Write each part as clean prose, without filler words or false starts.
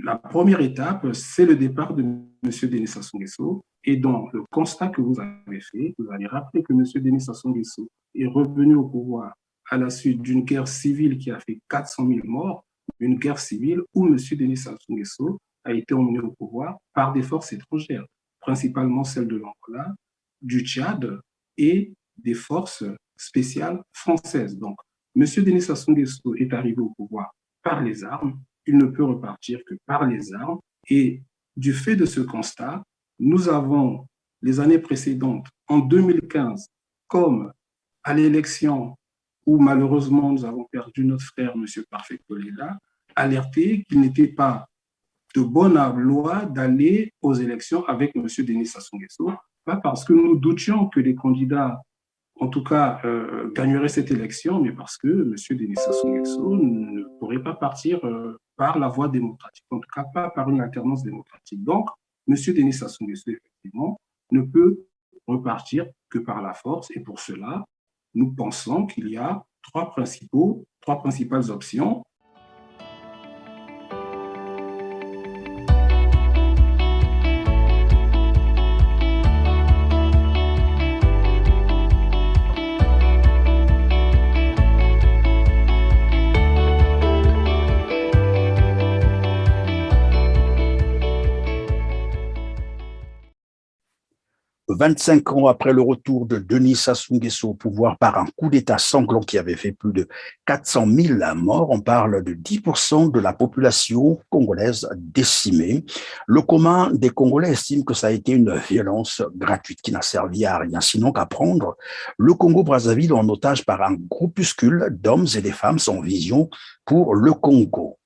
la première étape, c'est le départ de M. Denis Sassou Nguesso. Et dans le constat que vous avez fait, vous avez rappelé que M. Denis Sassou Nguesso est revenu au pouvoir à la suite d'une guerre civile qui a fait 400 000 morts, une guerre civile où M. Denis Sassou Nguesso a été emmené au pouvoir par des forces étrangères, principalement celles de l'Angola, du Tchad et des forces spéciales françaises. Donc, M. Denis Sassou Nguesso est arrivé au pouvoir par les armes, il ne peut repartir que par les armes. Et du fait de ce constat, nous avons les années précédentes, en 2015, comme à l'élection où malheureusement nous avons perdu notre frère, M. Parfait Kolela, alerté qu'il n'était pas de bonne loi d'aller aux élections avec M. Denis Sassou Nguesso, pas parce que nous doutions que les candidats en tout cas, gagnerait cette élection, mais parce que M. Denis Sassou Nguesso ne pourrait pas partir par la voie démocratique, en tout cas pas par une alternance démocratique. Donc, M. Denis Sassou Nguesso, effectivement, ne peut repartir que par la force, et pour cela, nous pensons qu'il y a trois principales options. 25 ans après le retour de Denis Sassou Nguesso au pouvoir par un coup d'État sanglant qui avait fait plus de 400 000 morts, on parle de 10% de la population congolaise décimée. Le commun des Congolais estime que ça a été une violence gratuite qui n'a servi à rien, sinon qu'à prendre le Congo-Brazzaville en otage par un groupuscule d'hommes et des femmes sans vision pour le Congo.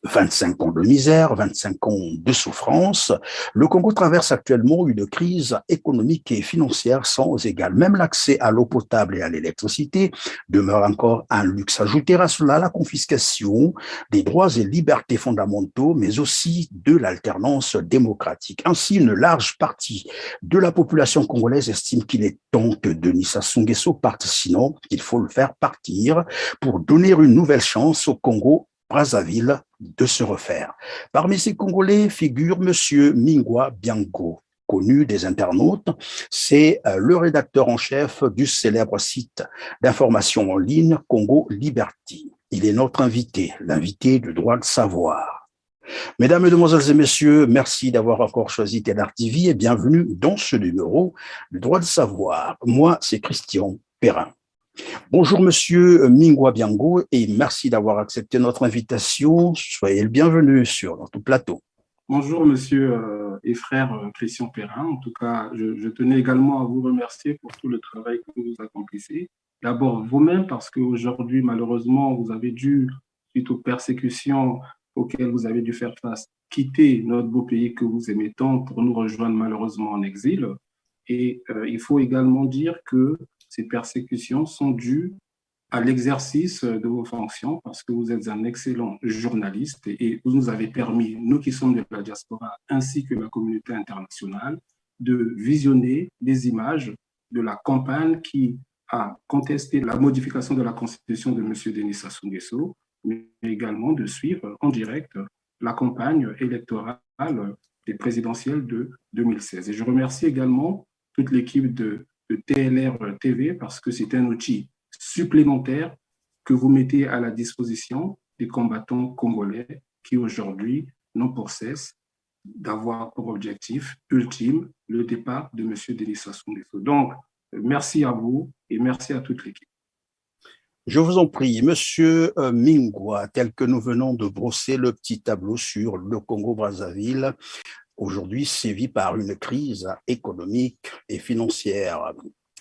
25 ans de misère, 25 ans de souffrance. Le Congo traverse actuellement une crise économique et financière sans égale. Même l'accès à l'eau potable et à l'électricité demeure encore un luxe. Ajouter à cela la confiscation des droits et libertés fondamentaux, mais aussi de l'alternance démocratique. Ainsi, une large partie de la population congolaise estime qu'il est temps que Denis Sassou Nguesso parte, sinon il faut le faire partir pour donner une nouvelle chance au Congo Brazzaville de se refaire. Parmi ces Congolais figure M. Mingwa Biango, connu des internautes. C'est le rédacteur en chef du célèbre site d'information en ligne Congo Liberty. Il est notre invité, l'invité du droit de savoir. Mesdames, Mesdemoiselles et Messieurs, merci d'avoir encore choisi TNR TV et bienvenue dans ce numéro du droit de savoir. Moi, c'est Christian Perrin. Bonjour Monsieur Mingwa Biango et merci d'avoir accepté notre invitation. Soyez le bienvenu sur notre plateau. Bonjour Monsieur et frère Christian Perrin. En tout cas, je tenais également à vous remercier pour tout le travail que vous accomplissez. D'abord vous-même parce qu'aujourd'hui, malheureusement, vous avez dû, suite aux persécutions auxquelles vous avez dû faire face, quitter notre beau pays que vous aimez tant pour nous rejoindre malheureusement en exil. Et il faut également dire que ces persécutions sont dues à l'exercice de vos fonctions parce que vous êtes un excellent journaliste et vous nous avez permis, nous qui sommes de la diaspora ainsi que la communauté internationale, de visionner les images de la campagne qui a contesté la modification de la constitution de M. Denis Sassou Nguesso, mais également de suivre en direct la campagne électorale des présidentielles de 2016. Et je remercie également toute l'équipe de TLR TV parce que c'est un outil supplémentaire que vous mettez à la disposition des combattants congolais qui aujourd'hui n'ont pour cesse d'avoir pour objectif ultime le départ de M. Denis Sassou Nguesso. Donc, merci à vous et merci à toute l'équipe. Je vous en prie, Monsieur Mingwa, tel que nous venons de brosser le petit tableau sur le Congo-Brazzaville, aujourd'hui sévit par une crise économique et financière.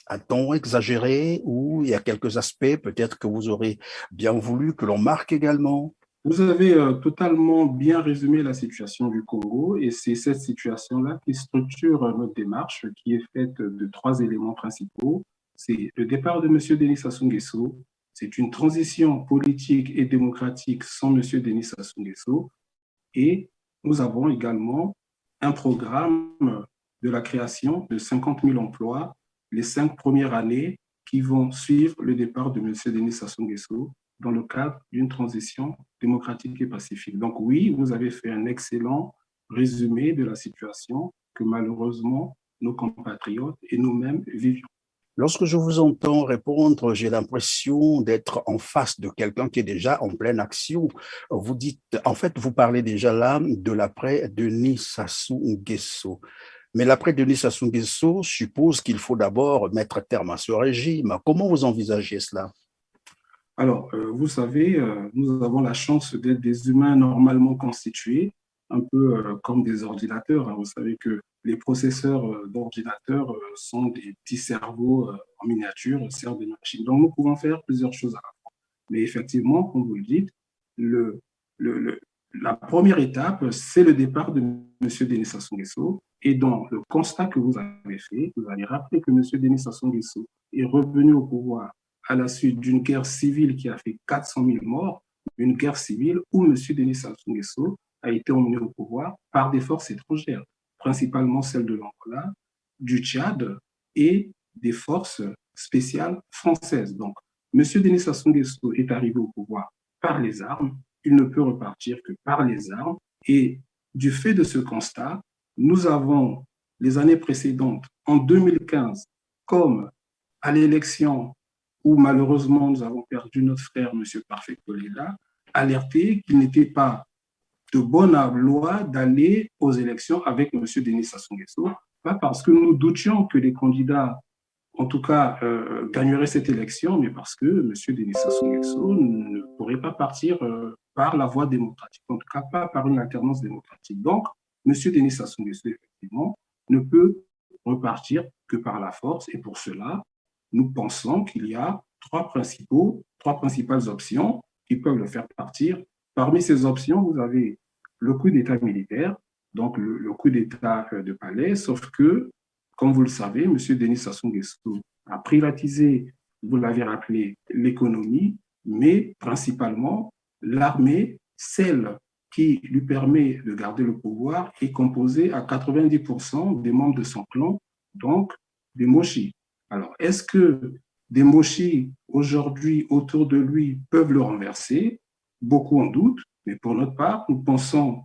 A-t-on exagéré ou il y a quelques aspects peut-être que vous aurez bien voulu que l'on marque également? Vous avez totalement bien résumé la situation du Congo et c'est cette situation-là qui structure notre démarche qui est faite de trois éléments principaux. C'est le départ de M. Denis Sassou Nguesso, c'est une transition politique et démocratique sans M. Denis Sassou Nguesso et nous avons également un programme de la création de 50 000 emplois les 5 premières années qui vont suivre le départ de M. Denis Sassou Nguesso dans le cadre d'une transition démocratique et pacifique. Donc oui, vous avez fait un excellent résumé de la situation que malheureusement nos compatriotes et nous-mêmes vivions. Lorsque je vous entends répondre, j'ai l'impression d'être en face de quelqu'un qui est déjà en pleine action. Vous dites, en fait, vous parlez déjà là de l'après Denis Sassou Nguesso. Mais l'après Denis Sassou Nguesso suppose qu'il faut d'abord mettre terme à ce régime. Comment vous envisagez cela? Alors, vous savez, nous avons la chance d'être des humains normalement constitués, un peu comme des ordinateurs, hein. Vous savez que les processeurs d'ordinateurs sont des petits cerveaux en miniature, servent des machines. Donc, nous pouvons faire plusieurs choses à la fois. Mais effectivement, comme vous le dites, le, le, le- la première étape, c'est le départ de M. Denis Sassou Nguesso. Et dans le constat que vous avez fait, vous allez rappeler que M. Denis Sassou Nguesso est revenu au pouvoir à la suite d'une guerre civile qui a fait 400 000 morts, une guerre civile où M. Denis Sassou Nguesso a été emmené au pouvoir par des forces étrangères, principalement celles de l'Angola, du Tchad et des forces spéciales françaises. Donc, M. Denis Sassou Nguesso est arrivé au pouvoir par les armes, il ne peut repartir que par les armes. Et du fait de ce constat, nous avons les années précédentes, en 2015, comme à l'élection où malheureusement nous avons perdu notre frère, M. Parfait Kolela, alerté qu'il n'était pas de bonne loi d'aller aux élections avec M. Denis Sassou Nguesso, pas parce que nous doutions que les candidats, en tout cas, gagneraient cette élection, mais parce que M. Denis Sassou Nguesso ne pourrait pas partir par la voie démocratique, en tout cas pas par une alternance démocratique. Donc, M. Denis Sassou Nguesso, effectivement, ne peut repartir que par la force, et pour cela, nous pensons qu'il y a trois principales options qui peuvent le faire partir. Parmi ces options, vous avez le coup d'État militaire, donc le coup d'État de palais, sauf que, comme vous le savez, M. Denis Sassou Nguesso a privatisé, vous l'avez rappelé, l'économie, mais principalement l'armée, celle qui lui permet de garder le pouvoir, est composée à 90% des membres de son clan, donc des Moshi. Alors, est-ce que des Moshi, aujourd'hui, autour de lui, peuvent le renverser? Beaucoup en doutent, mais pour notre part, nous pensons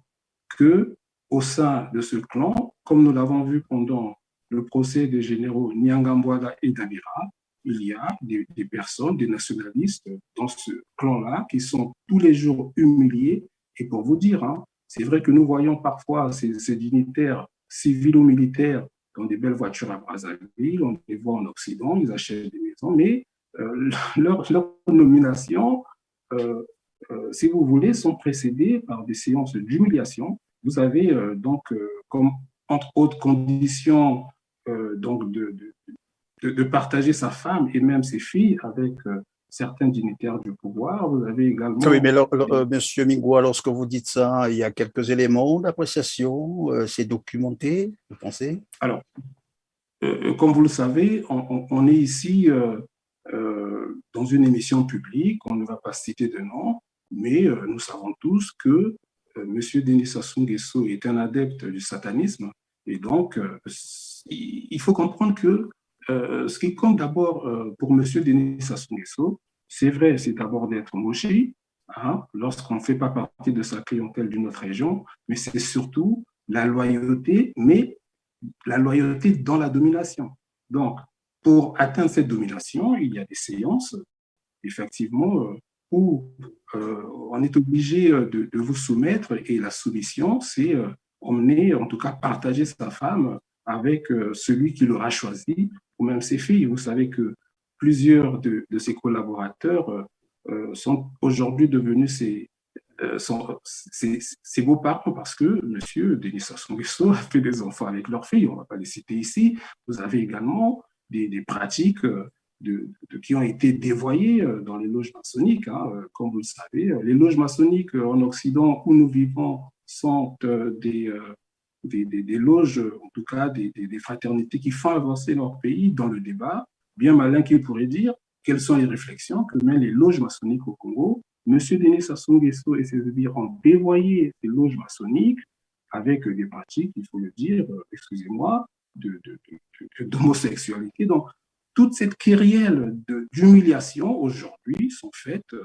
que au sein de ce clan, comme nous l'avons vu pendant le procès des généraux Nyangambwala et Damira, il y a des personnes, des nationalistes dans ce clan-là qui sont tous les jours humiliés. Et pour vous dire, hein, c'est vrai que nous voyons parfois ces dignitaires civils ou militaires dans des belles voitures à Brazzaville, on les voit en Occident, ils achètent des maisons, mais leur nomination, si vous voulez, sont précédées par des séances d'humiliation. Vous avez donc, comme entre autres conditions, donc de partager sa femme et même ses filles avec certains dignitaires du pouvoir. Vous avez Oui, également... mais Monsieur Mingwa, lorsque vous dites ça, il y a quelques éléments d'appréciation, c'est documenté, vous pensez? Alors, comme vous le savez, on est ici dans une émission publique, on ne va pas citer de nom, mais nous savons tous que M. Denis Sassou Nguesso est un adepte du satanisme. Et donc, il faut comprendre que ce qui compte d'abord pour M. Denis Sassou Nguesso, c'est vrai, c'est d'abord d'être mochi, hein, lorsqu'on ne fait pas partie de sa clientèle d'une autre région, mais c'est surtout la loyauté, mais la loyauté dans la domination. Donc, pour atteindre cette domination, il y a des séances, effectivement, où on est obligé de vous soumettre et la soumission, c'est emmener, en tout cas partager sa femme avec celui qui l'aura choisi, ou même ses filles. Vous savez que plusieurs de ses collaborateurs sont aujourd'hui devenus ses beaux-parents parce que M. Denis Sassou Nguesso a fait des enfants avec leurs filles. On ne va pas les citer ici. Vous avez également des pratiques qui ont été dévoyées dans les loges maçonniques. Hein. Comme vous le savez, les loges maçonniques en Occident où nous vivons sont des loges, en tout cas des fraternités qui font avancer leur pays dans le débat. Bien malin qu'il pourrait dire, quelles sont les réflexions que mènent les loges maçonniques au Congo. M. Denis Sassou Nguesso et ses sbires ont dévoyé ces loges maçonniques avec des pratiques, il faut le dire, excusez-moi, d'homosexualité. Donc, toute cette kyrielle d'humiliation aujourd'hui sont faites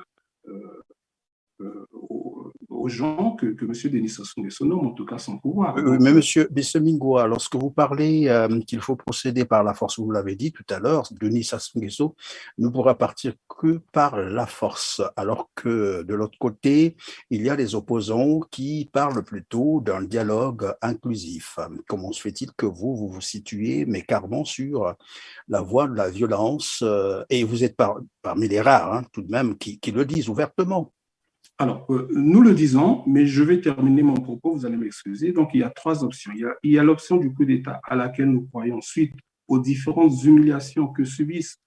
aux gens que M. Denis Sassou Nguesso nomme, en tout cas sans pouvoir. Mais monsieur Mingoa, lorsque vous parlez qu'il faut procéder par la force, vous l'avez dit tout à l'heure, Denis Sassou Nguesso ne pourra partir que par la force, alors que de l'autre côté, il y a les opposants qui parlent plutôt d'un dialogue inclusif. Comment se fait-il que vous vous situez, mais carrément sur la voie de la violence, et vous êtes parmi les rares, hein, tout de même, qui le disent ouvertement? Alors, nous le disons, mais je vais terminer mon propos, vous allez m'excuser. Donc, il y a trois options. Il y a l'option du coup d'État à laquelle nous croyons suite aux différentes humiliations que subissent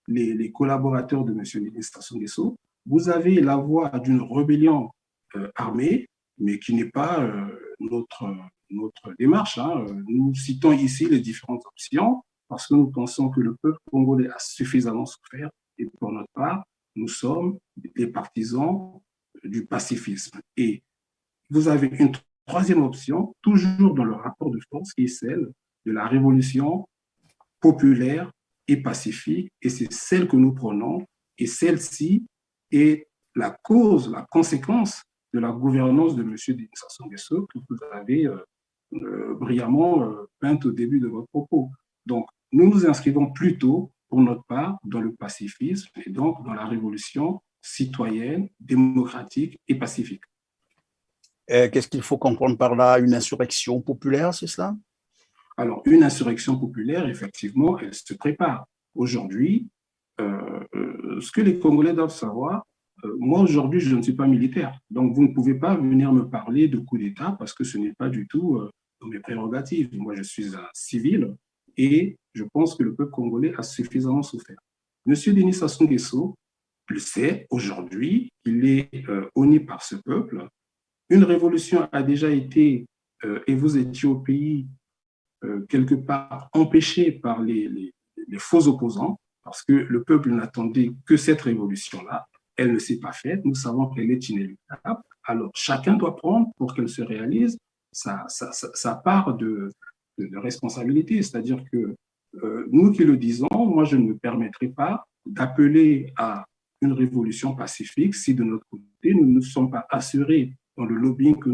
les collaborateurs de M. Denis Sassou Nguesso. Vous avez la voie d'une rébellion armée, mais qui n'est pas notre démarche. Hein. Nous citons ici les différentes options parce que nous pensons que le peuple congolais a suffisamment souffert et pour notre part, nous sommes des partisans du pacifisme. Et vous avez une troisième option, toujours dans le rapport de force, qui est celle de la révolution populaire et pacifique, et c'est celle que nous prenons, et celle-ci est la cause, la conséquence de la gouvernance de M. Denis Sassou Nguesso que vous avez brillamment peinte au début de votre propos. Donc, nous nous inscrivons plutôt, pour notre part, dans le pacifisme et donc dans la révolution citoyenne, démocratique et pacifique. Qu'est-ce qu'il faut comprendre par là? Une insurrection populaire, c'est cela? Alors, une insurrection populaire, effectivement, elle se prépare. Aujourd'hui, ce que les Congolais doivent savoir, moi, aujourd'hui, je ne suis pas militaire. Donc, vous ne pouvez pas venir me parler de coup d'État parce que ce n'est pas du tout dans mes prérogatives. Moi, je suis un civil et je pense que le peuple congolais a suffisamment souffert. Monsieur Denis Sassou Nguesso le sait aujourd'hui, il est honni par ce peuple. Une révolution a déjà été, et vous étiez au pays, quelque part empêchée par les faux opposants, parce que le peuple n'attendait que cette révolution-là. Elle ne s'est pas faite. Nous savons qu'elle est inéluctable. Alors, chacun doit prendre, pour qu'elle se réalise, sa part de responsabilité. C'est-à-dire que nous qui le disons, moi, je ne me permettrai pas d'appeler à une révolution pacifique si de notre côté, nous ne sommes pas assurés dans le lobbying que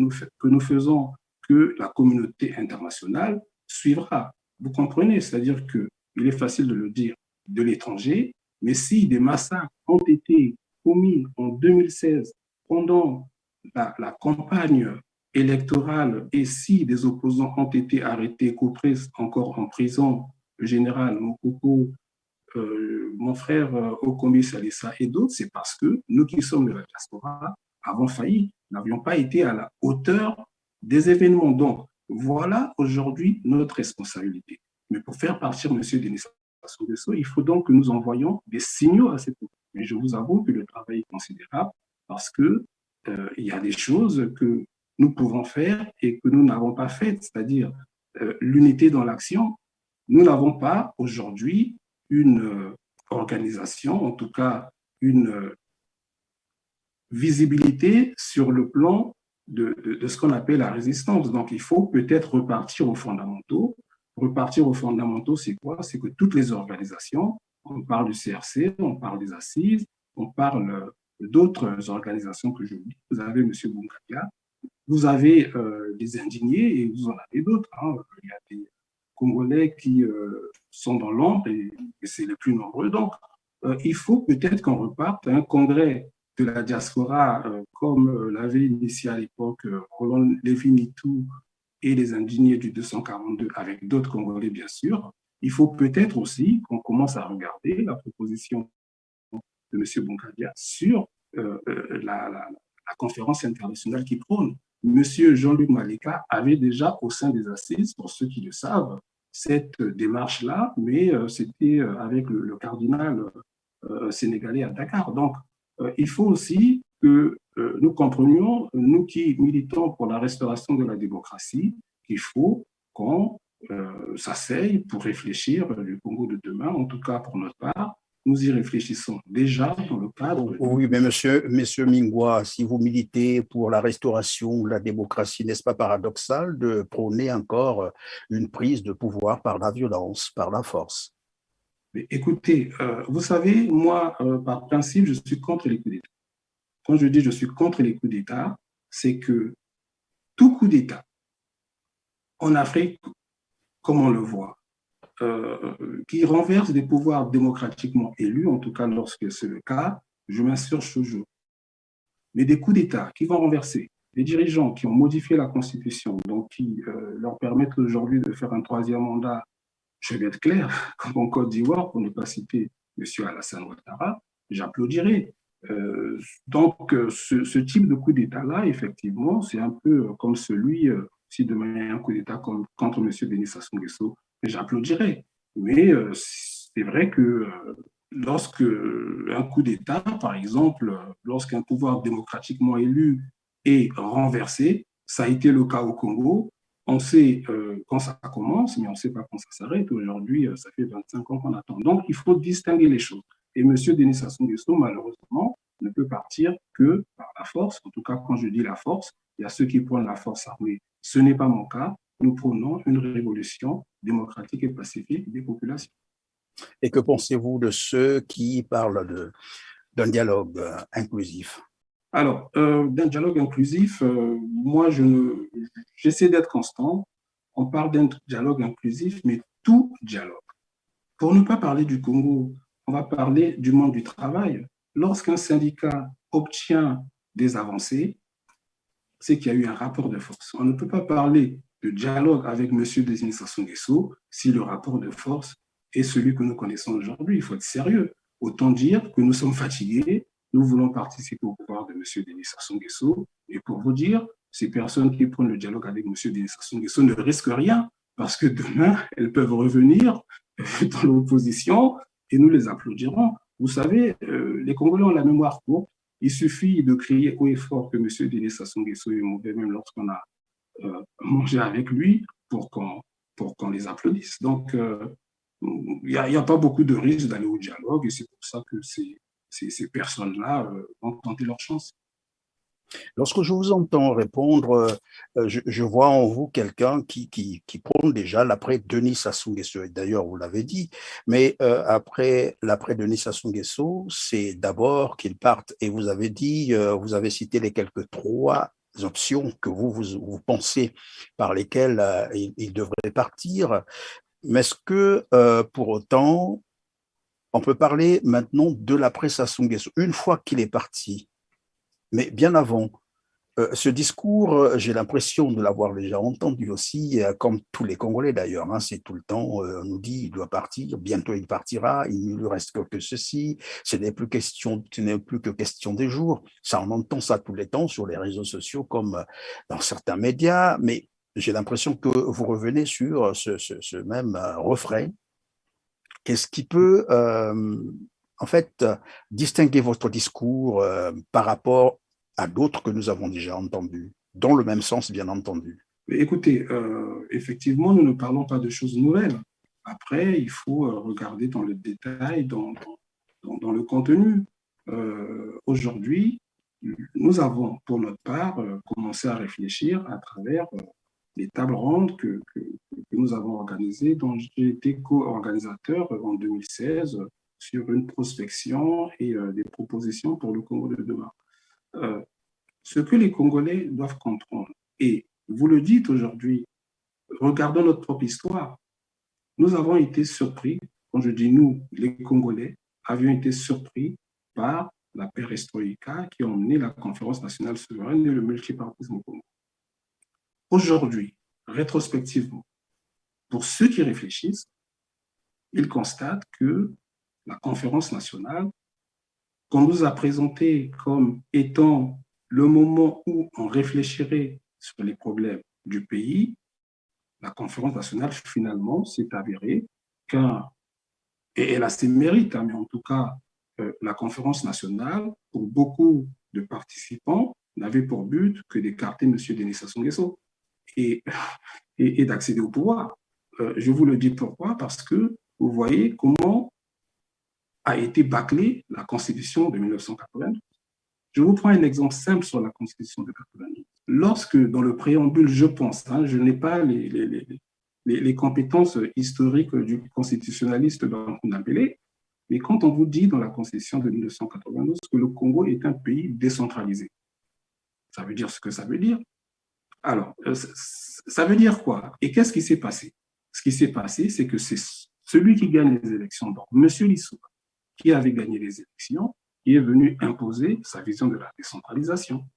nous faisons que la communauté internationale suivra. Vous comprenez? C'est-à-dire qu'il est facile de le dire de l'étranger, mais si des massacres ont été commis en 2016 pendant la campagne électorale et si des opposants ont été arrêtés, couperés encore en prison, le général Mokoko, mon frère Okombi Salissa et d'autres, c'est parce que nous qui sommes de la diaspora avons failli, n'avions pas été à la hauteur des événements. Donc, voilà aujourd'hui notre responsabilité. Mais pour faire partir M. Denis Sassou Nguesso, il faut donc que nous envoyions des signaux à cette époque. Mais je vous avoue que le travail est considérable parce que il y a des choses que nous pouvons faire et que nous n'avons pas faites, c'est-à-dire l'unité dans l'action. Nous n'avons pas aujourd'hui une organisation, en tout cas une visibilité sur le plan de ce qu'on appelle la résistance. Donc, il faut peut-être repartir aux fondamentaux. Repartir aux fondamentaux, c'est quoi? C'est que toutes les organisations, on parle du CRC, on parle des assises, on parle d'autres organisations que je dis. Vous avez M. Bungadia, vous avez des indignés et vous en avez d'autres. Hein. Il y a des Congolais qui sont dans l'ombre et c'est les plus nombreux. Donc, il faut peut-être qu'on reparte à un congrès de la diaspora comme l'avait initié à l'époque Roland Lévy-Nitou et les indignés du 242 avec d'autres Congolais, bien sûr. Il faut peut-être aussi qu'on commence à regarder la proposition de M. Bungadia sur la conférence internationale qui prône. M. Jean-Luc Maleka avait déjà au sein des assises, pour ceux qui le savent, cette démarche-là, mais c'était avec le cardinal sénégalais à Dakar. Donc, il faut aussi que nous comprenions, nous qui militons pour la restauration de la démocratie, qu'il faut qu'on s'asseye pour réfléchir le Congo de demain, en tout cas pour notre part. Nous y réfléchissons déjà dans le cadre. Oui, mais monsieur Mingwa, si vous militez pour la restauration de la démocratie, n'est-ce pas paradoxal de prôner encore une prise de pouvoir par la violence, par la force? Mais écoutez, vous savez, moi, par principe, je suis contre les coups d'État. quand je dis je suis contre les coups d'État, c'est que tout coup d'État en Afrique, comme on le voit, qui renverse des pouvoirs démocratiquement élus, en tout cas lorsque c'est le cas, je m'insurge toujours. Mais des coups d'État qui vont renverser des dirigeants qui ont modifié la Constitution, donc qui leur permettent aujourd'hui de faire un troisième mandat, je vais être clair, comme en Côte d'Ivoire, pour ne pas citer M. Alassane Ouattara, j'applaudirais. Ce type de coup d'État-là, effectivement, c'est un peu comme celui, si demain il y a un coup d'État contre M. Denis Sassou Nguesso, j'applaudirais. Mais c'est vrai que lorsque un coup d'État, par exemple, lorsqu'un pouvoir démocratiquement élu est renversé, ça a été le cas au Congo, on sait quand ça commence, mais on ne sait pas quand ça s'arrête. Aujourd'hui, ça fait 25 ans qu'on attend. Donc, il faut distinguer les choses. Et M. Denis Sassou Nguesso, malheureusement, ne peut partir que par la force. En tout cas, quand je dis la force, il y a ceux qui prônent la force armée. Ce n'est pas mon cas. Nous prônons une révolution démocratique et pacifique des populations. Et que pensez-vous de ceux qui parlent d'un dialogue inclusif? Alors, d'un dialogue inclusif, moi, j'essaie d'être constant. On parle d'un dialogue inclusif, mais tout dialogue. Pour ne pas parler du Congo, on va parler du monde du travail. Lorsqu'un syndicat obtient des avancées, c'est qu'il y a eu un rapport de force. On ne peut pas parler de dialogue avec M. Denis Sassou Nguesso si le rapport de force est celui que nous connaissons aujourd'hui. Il faut être sérieux. Autant dire que nous sommes fatigués, nous voulons participer au pouvoir de M. Denis Sassou Nguesso. Et pour vous dire, ces personnes qui prennent le dialogue avec M. Denis Sassou Nguesso ne risquent rien parce que demain, elles peuvent revenir dans l'opposition et nous les applaudirons. Vous savez, les Congolais ont la mémoire courte. Il suffit de crier haut et fort que M. Denis Sassou Nguesso est mauvais, même lorsqu'on a mangé avec lui, pour qu'on les applaudisse. Donc, il n'y a pas beaucoup de risques d'aller au dialogue et c'est pour ça que ces personnes-là vont tenter leur chance. Lorsque je vous entends répondre, je vois en vous quelqu'un qui prône déjà l'après Denis Sassou Nguesso. Et d'ailleurs, vous l'avez dit, mais après l'après Denis Sassou Nguesso, c'est d'abord qu'il parte. Et vous avez dit, vous avez cité les quelques trois options que vous pensez par lesquelles il devrait partir. Mais est-ce que pour autant, on peut parler maintenant de l'après Sassou Nguesso, une fois qu'il est parti, mais bien avant? Ce discours, j'ai l'impression de l'avoir déjà entendu aussi, comme tous les Congolais d'ailleurs. Hein, c'est tout le temps, on nous dit il doit partir, bientôt il partira, il ne lui reste que ceci. Ce n'est plus que question des jours. Ça, on entend ça tous les temps sur les réseaux sociaux comme dans certains médias, mais j'ai l'impression que vous revenez sur ce même refrain. Qu'est-ce qui peut, en fait, distinguer votre discours par rapport à d'autres que nous avons déjà entendus, dans le même sens, bien entendu? Écoutez, effectivement, nous ne parlons pas de choses nouvelles. Après, il faut regarder dans le détail, dans le contenu. Aujourd'hui, nous avons, pour notre part, commencé à réfléchir à travers les tables rondes que nous avons organisées, dont j'ai été co-organisateur en 2016 sur une prospection et des propositions pour le Congo de demain. Ce que les Congolais doivent comprendre, et vous le dites aujourd'hui, regardons notre propre histoire. Nous avons été surpris, quand je dis nous, les Congolais, avions été surpris par la perestroïka qui a emmené la conférence nationale souveraine et le multipartisme au Congo. Aujourd'hui, rétrospectivement, pour ceux qui réfléchissent, ils constatent que la conférence nationale, qu'on nous a présentée comme étant le moment où on réfléchirait sur les problèmes du pays, la conférence nationale, finalement, s'est avérée et elle a ses mérites, hein, mais en tout cas, la conférence nationale, pour beaucoup de participants, n'avait pour but que d'écarter M. Denis Sassou Nguesso et d'accéder au pouvoir. Je vous le dis pourquoi, parce que vous voyez comment a été bâclée la Constitution de 1992. Je vous prends un exemple simple sur la Constitution de 1992. Lorsque, dans le préambule, je pense, hein, je n'ai pas les compétences historiques du constitutionnaliste Bankuna Pélé, Mais quand on vous dit dans la Constitution de 1992 que le Congo est un pays décentralisé, ça veut dire ce que ça veut dire. Alors, ça veut dire quoi? Et qu'est-ce qui s'est passé? Ce qui s'est passé, c'est que c'est celui qui gagne les élections, donc M. Lissouba, qui avait gagné les élections, qui est venu imposer sa vision de la décentralisation.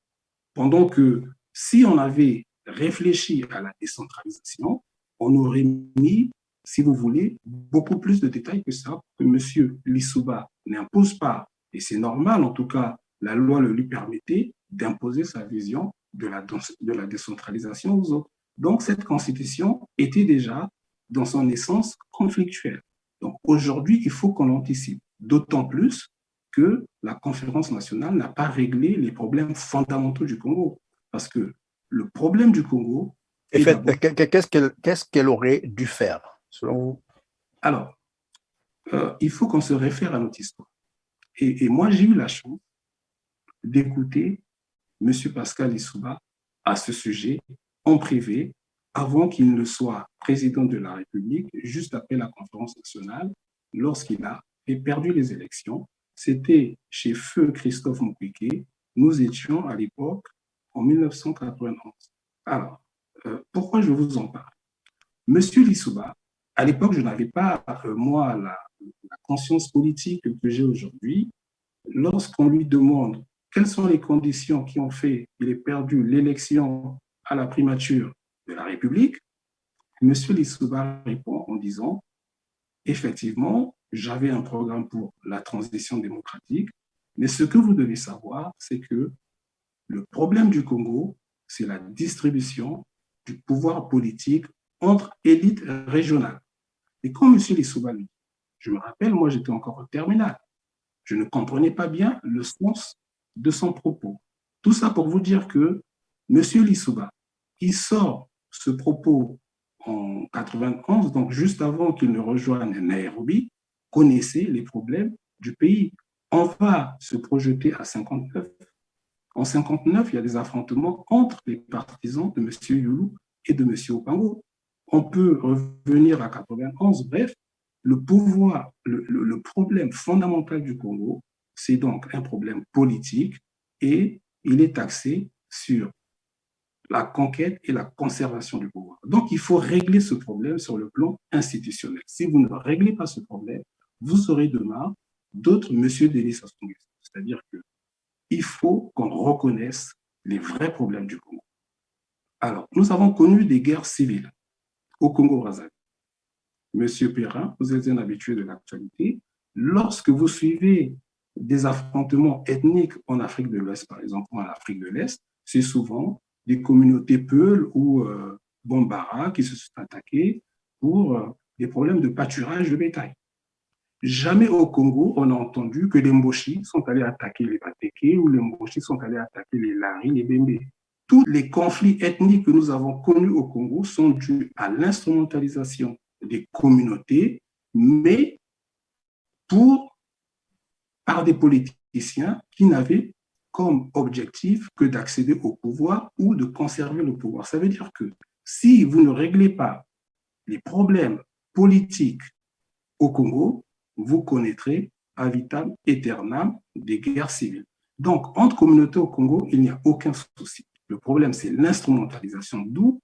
Pendant que si on avait réfléchi à la décentralisation, on aurait mis, si vous voulez, beaucoup plus de détails que ça, que M. Lissouba n'impose pas. Et c'est normal, en tout cas, la loi le lui permettait d'imposer sa vision de la décentralisation aux autres. Donc, cette constitution était déjà, dans son essence, conflictuelle. Donc, aujourd'hui, il faut qu'on l'anticipe, d'autant plus que la conférence nationale n'a pas réglé les problèmes fondamentaux du Congo. Parce que le problème du Congo est qu'est-ce qu'elle aurait dû faire, selon vous? Alors, il faut qu'on se réfère à notre histoire. Et moi, j'ai eu la chance d'écouter M. Pascal Lissouba à ce sujet en privé avant qu'il ne soit président de la République, juste après la conférence nationale, lorsqu'il a perdu les élections. C'était chez Feu Christophe Mukwege. Nous étions à l'époque en 1991. Alors, pourquoi je vous en parle? Monsieur Lissouba, à l'époque, je n'avais pas, moi, la conscience politique que j'ai aujourd'hui. Lorsqu'on lui demande quelles sont les conditions qui ont fait qu'il ait perdu l'élection à la primature de la République, M. Lissouba répond en disant « Effectivement, j'avais un programme pour la transition démocratique, mais ce que vous devez savoir, c'est que le problème du Congo, c'est la distribution du pouvoir politique entre élites régionales. » Et quand M. Lissouba lui dit, je me rappelle, moi j'étais encore au terminal, je ne comprenais pas bien le sens de son propos. Tout ça pour vous dire que M. Lissouba, qui sort ce propos en 91, donc juste avant qu'il ne rejoigne Nairobi, connaissait les problèmes du pays. On va se projeter à 59. En 59, il y a des affrontements entre les partisans de M. Youlou et de M. Opango. On peut revenir à 91. Bref, le pouvoir, le problème fondamental du Congo, c'est donc un problème politique et il est axé sur la conquête et la conservation du pouvoir. Donc, il faut régler ce problème sur le plan institutionnel. Si vous ne réglez pas ce problème, vous aurez demain d'autres M. Denis Sassou Nguesso. C'est-à-dire qu'il faut qu'on reconnaisse les vrais problèmes du Congo. Alors, nous avons connu des guerres civiles au Congo-Brazzaville. Monsieur Perrin, vous êtes un habitué de l'actualité. Lorsque vous suivez des affrontements ethniques en Afrique de l'Ouest, par exemple, en Afrique de l'Est, c'est souvent des communautés Peul ou Bambara qui se sont attaquées pour des problèmes de pâturage de bétail. Jamais au Congo, on a entendu que les Mboshi sont allés attaquer les Batéké ou les Mboshi sont allés attaquer les Lari, les Bembe. Tous les conflits ethniques que nous avons connus au Congo sont dus à l'instrumentalisation des communautés, mais par des politiciens qui n'avaient comme objectif que d'accéder au pouvoir ou de conserver le pouvoir. Ça veut dire que si vous ne réglez pas les problèmes politiques au Congo, vous connaîtrez à vitam aeternam des guerres civiles. Donc, entre communautés au Congo, il n'y a aucun souci. Le problème, c'est l'instrumentalisation, d'où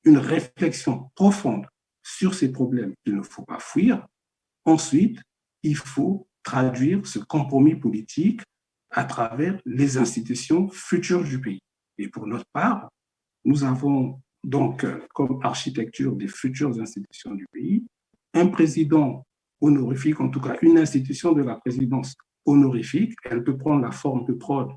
une réflexion profonde sur ces problèmes qu'il ne faut pas fuir. Ensuite, il faut traduire ce compromis politique à travers les institutions futures du pays. Et pour notre part, nous avons donc comme architecture des futures institutions du pays un président honorifique, en tout cas une institution de la présidence honorifique. Elle peut prendre la forme de prod.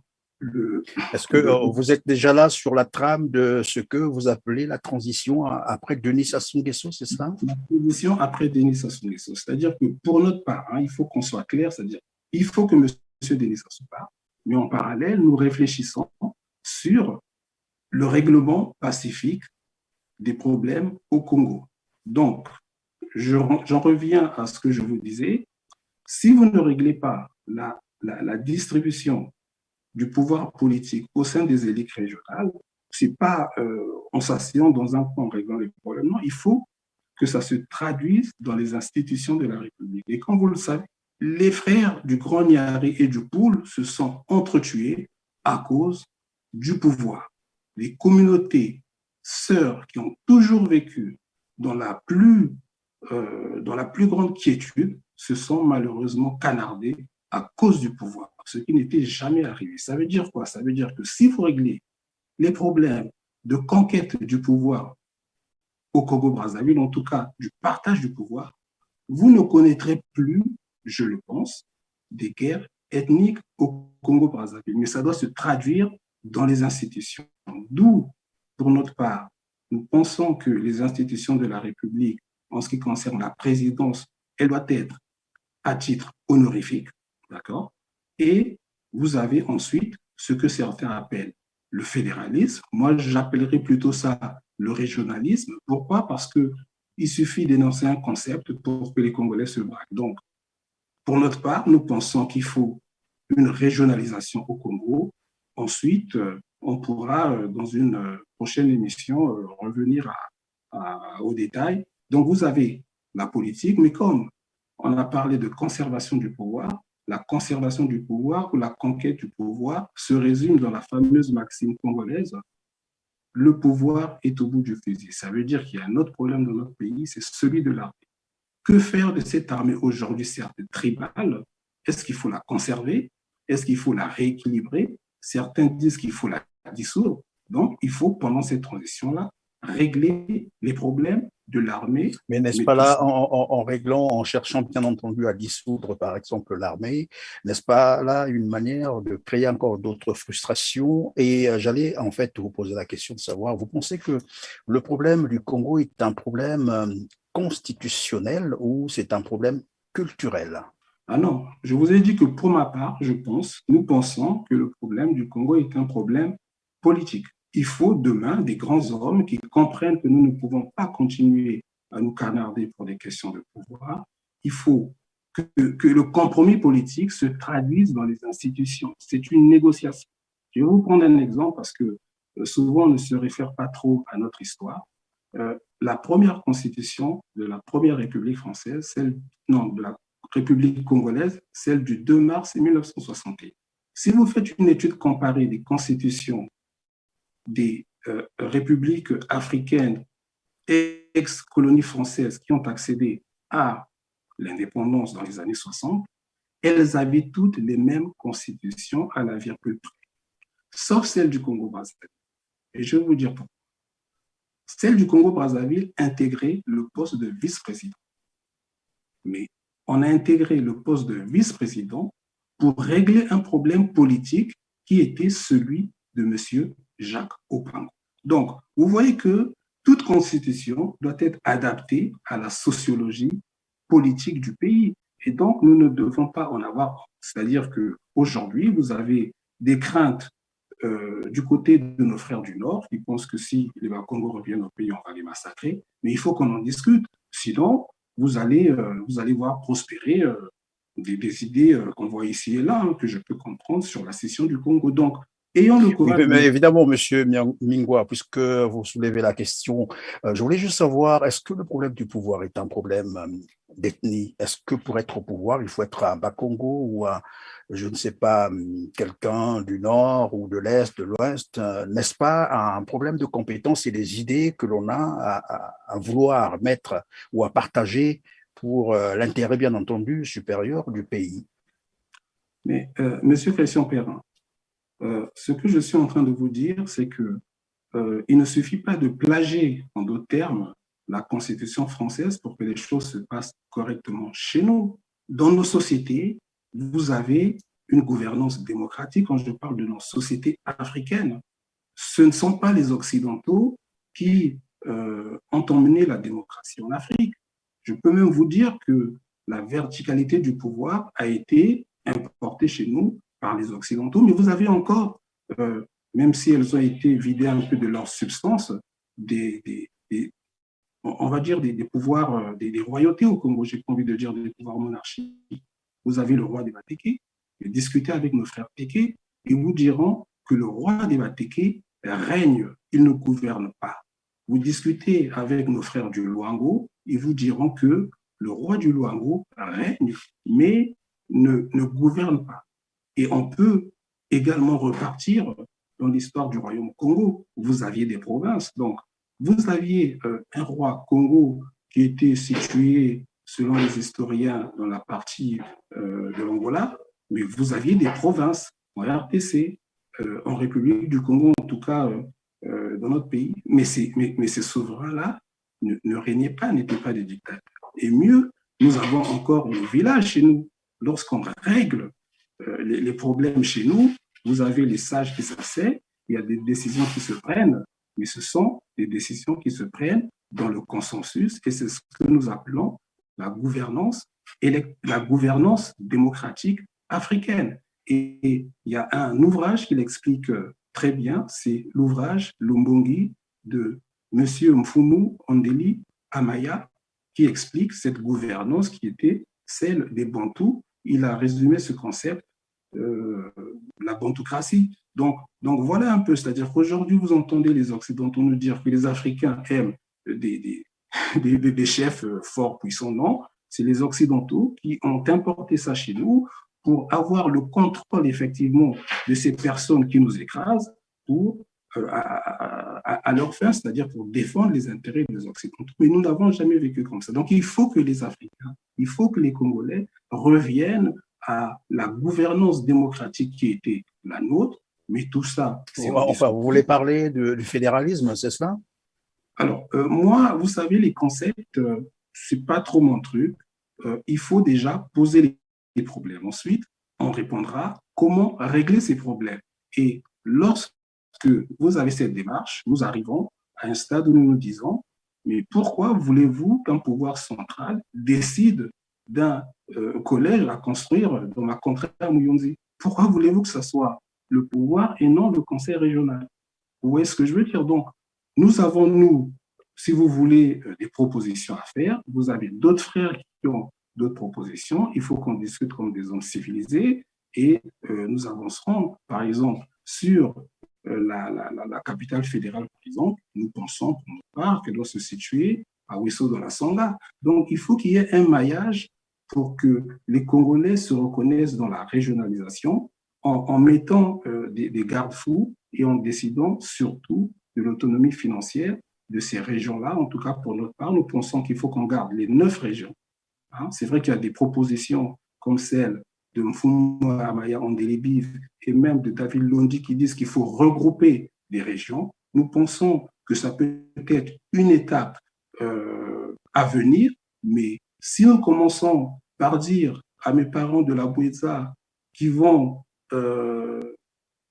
Est-ce que vous êtes déjà là sur la trame de ce que vous appelez la transition après Denis Sassou Nguesso, c'est ça? La transition après Denis Sassou Nguesso. C'est-à-dire que pour notre part, il faut qu'on soit clair, c'est-à-dire il faut que M. Denis Sassou parte, mais en parallèle, nous réfléchissons sur le règlement pacifique des problèmes au Congo. Donc, j'en reviens à ce que je vous disais. Si vous ne réglez pas la distribution du pouvoir politique au sein des élites régionales, c'est pas en s'asseyant dans un coin en réglant les problèmes. Non, il faut que ça se traduise dans les institutions de la République. Et comme vous le savez, les frères du Grand Niari et du Poul se sont entretués à cause du pouvoir. Les communautés sœurs qui ont toujours vécu dans la plus grande quiétude se sont malheureusement canardées à cause du pouvoir, ce qui n'était jamais arrivé. Ça veut dire quoi? Ça veut dire que si vous réglez les problèmes de conquête du pouvoir au Congo-Brazzaville, en tout cas du partage du pouvoir, vous ne connaîtrez plus, je le pense, des guerres ethniques au Congo-Brazzaville. Mais ça doit se traduire dans les institutions. D'où, pour notre part, nous pensons que les institutions de la République, en ce qui concerne la présidence, elle doit être à titre honorifique, d'accord? Et vous avez ensuite ce que certains appellent le fédéralisme. Moi, j'appellerais plutôt ça le régionalisme. Pourquoi? Parce qu'il suffit d'énoncer un concept pour que les Congolais se braquent. Donc, pour notre part, nous pensons qu'il faut une régionalisation au Congo. Ensuite, on pourra, dans une prochaine émission, revenir aux détails. Donc, vous avez la politique, mais comme on a parlé de conservation du pouvoir, la conservation du pouvoir ou la conquête du pouvoir se résume dans la fameuse maxime congolaise: le pouvoir est au bout du fusil. Ça veut dire qu'il y a un autre problème dans notre pays, c'est celui de l'armée. Que faire de cette armée aujourd'hui, certes tribale? Est-ce qu'il faut la conserver? Est-ce qu'il faut la rééquilibrer? Certains disent qu'il faut la dissoudre. Donc, il faut, pendant cette transition-là, régler les problèmes de l'armée. Mais n'est-ce pas là, en réglant, en cherchant bien entendu à dissoudre par exemple l'armée, n'est-ce pas là une manière de créer encore d'autres frustrations? Et j'allais en fait vous poser la question de savoir, vous pensez que le problème du Congo est un problème constitutionnel ou c'est un problème culturel? Ah non, je vous ai dit que pour ma part, nous pensons que le problème du Congo est un problème politique. Il faut demain des grands hommes qui comprennent que nous ne pouvons pas continuer à nous canarder pour des questions de pouvoir. Il faut que le compromis politique se traduise dans les institutions. C'est une négociation. Je vais vous prendre un exemple parce que souvent on ne se réfère pas trop à notre histoire. La première constitution de la première République française, de la République congolaise, celle du 2 mars 1961. Si vous faites une étude comparée des constitutions des républiques africaines ex-colonies françaises qui ont accédé à l'indépendance dans les années 60, elles avaient toutes les mêmes constitutions à la virgule près, sauf celle du Congo-Brazzaville. Et je vais vous dire pourquoi. Celle du Congo-Brazzaville intégrait le poste de vice-président. Mais on a intégré le poste de vice-président pour régler un problème politique qui était celui de M. Jacques Opango. Donc, vous voyez que toute constitution doit être adaptée à la sociologie politique du pays. Et donc, nous ne devons pas en avoir. C'est-à-dire qu'aujourd'hui, vous avez des craintes du côté de nos frères du Nord qui pensent que si les Congo reviennent au pays, on va les massacrer. Mais il faut qu'on en discute. Sinon, vous allez voir prospérer des idées qu'on voit ici et là, hein, que je peux comprendre sur la cession du Congo. Donc, ayons le courage. Oui, mais évidemment, Monsieur Mingwa, puisque vous soulevez la question, je voulais juste savoir, est-ce que le problème du pouvoir est un problème d'ethnie? Est-ce que pour être au pouvoir, il faut être un Bakongo ou un, je ne sais pas, quelqu'un du Nord ou de l'Est, de l'Ouest? N'est-ce pas un problème de compétences et des idées que l'on a à vouloir mettre ou à partager pour l'intérêt, bien entendu, supérieur du pays? Mais, Monsieur Christian-Perrin, ce que je suis en train de vous dire, c'est que il ne suffit pas de plager, en d'autres termes, la Constitution française pour que les choses se passent correctement chez nous. Dans nos sociétés, vous avez une gouvernance démocratique. Quand je parle de nos sociétés africaines, ce ne sont pas les Occidentaux qui ont emmené la démocratie en Afrique. Je peux même vous dire que la verticalité du pouvoir a été importée chez nous par les Occidentaux, mais vous avez encore, même si elles ont été vidées un peu de leur substance, on va dire des pouvoirs, des royautés au Congo, j'ai pas envie de dire des pouvoirs monarchiques. Vous avez le roi des Batéké, discutez avec nos frères Péké, et vous diront que le roi des Batéké règne, il ne gouverne pas. Vous discutez avec nos frères du Luango, ils vous diront que le roi du Luango règne, mais ne gouverne pas. Et on peut également repartir dans l'histoire du royaume Congo. Vous aviez des provinces, donc vous aviez un roi Congo qui était situé, selon les historiens, dans la partie de l'Angola, mais vous aviez des provinces en RTC, en République du Congo, en tout cas dans notre pays. Mais ces souverains-là ne régnaient pas, n'étaient pas des dictateurs. Et mieux, nous avons encore nos villages chez nous. Lorsqu'on règle les problèmes chez nous, vous avez les sages qui s'asseyent, il y a des décisions qui se prennent, mais ce sont des décisions qui se prennent dans le consensus, et c'est ce que nous appelons la gouvernance la gouvernance démocratique africaine. Et il y a un ouvrage qui l'explique très bien, c'est l'ouvrage Lumbongi de M. Mfumu Andeli Amaya, qui explique cette gouvernance qui était celle des Bantous. Il a résumé ce concept, la bantoucratie. Donc voilà un peu, c'est-à-dire qu'aujourd'hui, vous entendez les Occidentaux nous dire que les Africains aiment des chefs forts, puissants. Non, c'est les Occidentaux qui ont importé ça chez nous pour avoir le contrôle, effectivement, de ces personnes qui nous écrasent pour à leur fin, c'est-à-dire pour défendre les intérêts des Occidentaux. Mais nous n'avons jamais vécu comme ça. Donc, il faut que les Africains, il faut que les Congolais reviennent à la gouvernance démocratique qui était la nôtre, mais tout ça, c'est... Enfin, vous voulez parler du fédéralisme, c'est cela? Alors, moi, vous savez, les concepts, c'est pas trop mon truc. Il faut déjà poser les problèmes. Ensuite, on répondra comment régler ces problèmes. Et lorsque vous avez cette démarche, nous arrivons à un stade où nous nous disons, mais pourquoi voulez-vous qu'un pouvoir central décide d'un collège à construire dans ma contrée à Muyonzi? Pourquoi voulez-vous que ce soit le pouvoir et non le conseil régional? Vous voyez ce que je veux dire? Donc, nous avons, nous, si vous voulez, des propositions à faire. Vous avez d'autres frères qui ont d'autres propositions. Il faut qu'on discute comme des hommes civilisés et nous avancerons, par exemple, sur la capitale fédérale, par exemple. Nous pensons, pour notre part, qu'elle doit se situer à Ouesso dans la Sanga. Donc, il faut qu'il y ait un maillage pour que les Congolais se reconnaissent dans la régionalisation en mettant des garde-fous et en décidant surtout de l'autonomie financière de ces régions-là. En tout cas, pour notre part, nous pensons qu'il faut qu'on garde les 9 régions. Hein. C'est vrai qu'il y a des propositions comme celle de Mfumu Amaya Andelebiv et même de David Londi qui disent qu'il faut regrouper des régions. Nous pensons que ça peut être une étape à venir, mais si nous commençons par dire à mes parents de la Bouéza qui vont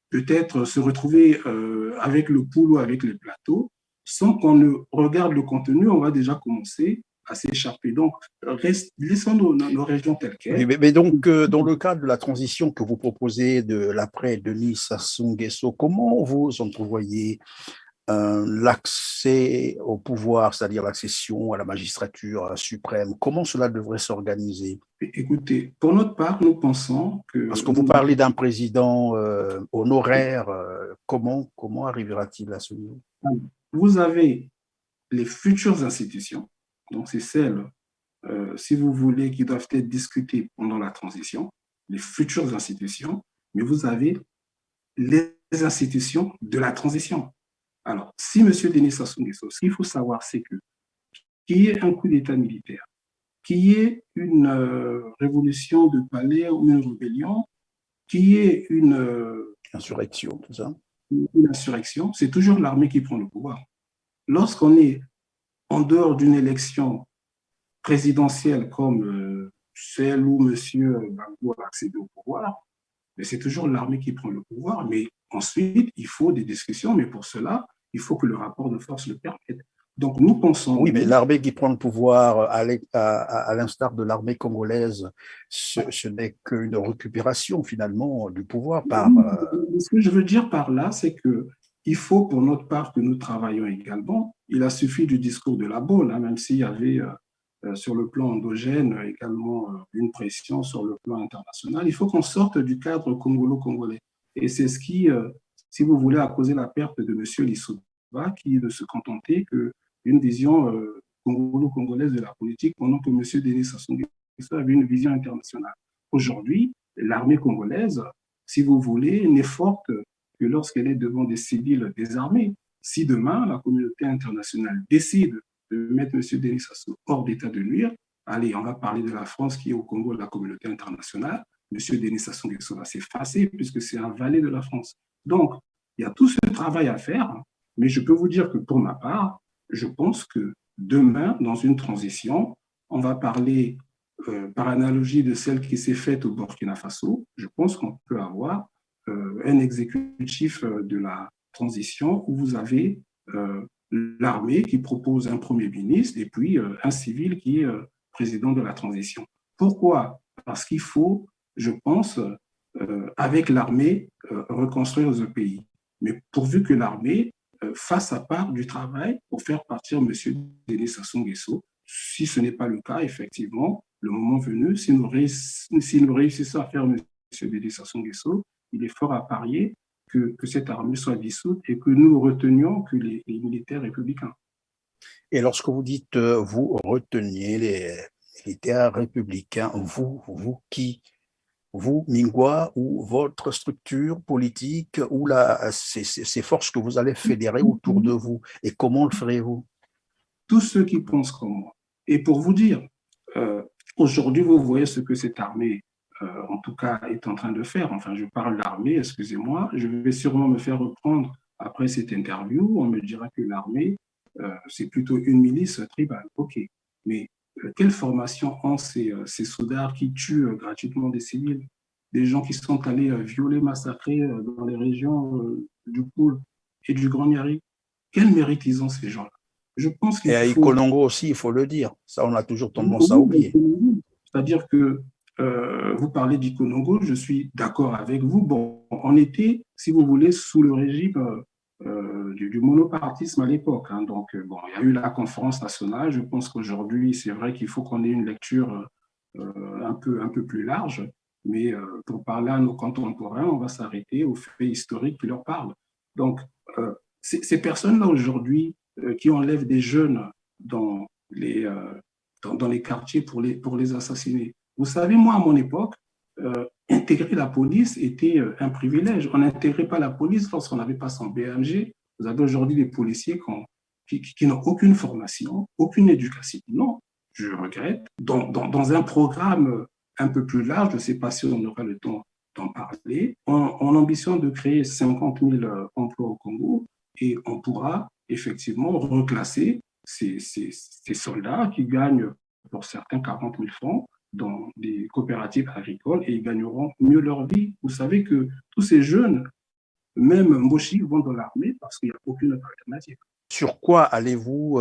peut-être se retrouver avec le poule ou avec les plateaux, sans qu'on ne regarde le contenu, on va déjà commencer à s'échapper. Donc, laissons nos régions telles quelles. Oui, mais donc, dans le cadre de la transition que vous proposez de l'après Denis Sassou Nguesso, comment vous entrevoyez l'accès au pouvoir, c'est-à-dire l'accession à la magistrature suprême? Comment cela devrait s'organiser? Écoutez, pour notre part, nous pensons que... Parce que vous parlez d'un président honoraire, comment arrivera-t-il à ce niveau? Vous avez les futures institutions, donc c'est celles, si vous voulez, qui doivent être discutées pendant la transition, les futures institutions, mais vous avez les institutions de la transition. Alors, si M. Denis Sassou Nguesso, ce qu'il faut savoir, c'est que qu'il y ait un coup d'État militaire, qu'il y ait une révolution de palais ou une rébellion, qu'il y ait une insurrection, tout ça. Une insurrection, c'est toujours l'armée qui prend le pouvoir. Lorsqu'on est en dehors d'une élection présidentielle comme celle où M. Gbagbo a accédé au pouvoir, mais c'est toujours l'armée qui prend le pouvoir. Mais ensuite, il faut des discussions, mais pour cela, il faut que le rapport de force le permette. Donc, nous pensons... Oui, mais l'armée qui prend le pouvoir, à l'instar de l'armée congolaise, ce n'est qu'une récupération, finalement, du pouvoir par... Ce que je veux dire par là, c'est que il faut, pour notre part, que nous travaillions également. Il a suffi du discours de la Baule, hein, même s'il y avait sur le plan endogène également une pression sur le plan international. Il faut qu'on sorte du cadre congolo-congolais. Et c'est ce qui, si vous voulez, a causé la perte de M. Lissouba, qui ne se contentait qu'une vision congolo-congolaise de la politique, pendant que M. Denis Sassou Nguesso avait une vision internationale. Aujourd'hui, l'armée congolaise, si vous voulez, n'est forte que lorsqu'elle est devant des civils désarmés. Si demain, la communauté internationale décide de mettre M. Denis Sassou hors d'état de nuire, allez, on va parler de la France qui est au Congo de la communauté internationale, M. Denis Sassou Nguesso va s'effacer puisque c'est un valet de la France. Donc, il y a tout ce travail à faire, mais je peux vous dire que pour ma part, je pense que demain, dans une transition, on va parler par analogie de celle qui s'est faite au Burkina Faso. Je pense qu'on peut avoir un exécutif de la transition où vous avez l'armée qui propose un premier ministre et puis un civil qui est président de la transition. Pourquoi? Parce qu'il faut, je pense, avec l'armée, reconstruire le pays. Mais pourvu que l'armée fasse sa part du travail pour faire partir M. Denis Sassou Nguesso. Si ce n'est pas le cas, effectivement, le moment venu, si nous réussissons à faire M. Denis Sassou Nguesso, il est fort à parier que cette armée soit dissoute et que nous retenions que les militaires républicains. Et lorsque vous dites vous reteniez les militaires républicains, vous qui? Vous, Mingwa, ou votre structure politique, ou ces forces que vous allez fédérer autour de vous, et comment le ferez-vous? Tous ceux qui pensent comme moi. Et pour vous dire, aujourd'hui, vous voyez ce que cette armée, en tout cas, est en train de faire. Enfin, je parle d'armée, excusez-moi. Je vais sûrement me faire reprendre après cette interview. On me dira que l'armée, c'est plutôt une milice tribale. OK. Mais quelle formation ont ces soldats qui tuent gratuitement des civils, des gens qui sont allés violer, massacrer dans les régions du Poul et du Grand Niari? Quel mérite ils ont, ces gens-là? Je pense qu'il Et à faut... Ikonongo aussi, il faut le dire. Ça, on a toujours tendance à oublier. C'est-à-dire que vous parlez d'Ikonongo, je suis d'accord avec vous. Bon, on était, si vous voulez, sous le régime du monopartisme à l'époque. Hein. Donc, bon, il y a eu la conférence nationale. Je pense qu'aujourd'hui, c'est vrai qu'il faut qu'on ait une lecture un peu plus large. Mais pour parler à nos contemporains, on va s'arrêter aux faits historiques qui leur parlent. Donc, ces personnes-là aujourd'hui qui enlèvent des jeunes dans dans les quartiers pour les assassiner. Vous savez, moi, à mon époque, intégrer la police était un privilège. On n'intégrait pas la police lorsqu'on n'avait pas son BMG. Vous avez aujourd'hui des policiers qui n'ont aucune formation, aucune éducation. Non, je regrette. Dans un programme un peu plus large, je ne sais pas si on aura le temps d'en parler, on ambitionne de créer 50 000 emplois au Congo et on pourra effectivement reclasser ces soldats qui gagnent pour certains 40 000 francs dans des coopératives agricoles et ils gagneront mieux leur vie. Vous savez que tous ces jeunes, même Moshi, vont dans l'armée parce qu'il n'y a aucune alternative. Sur quoi allez-vous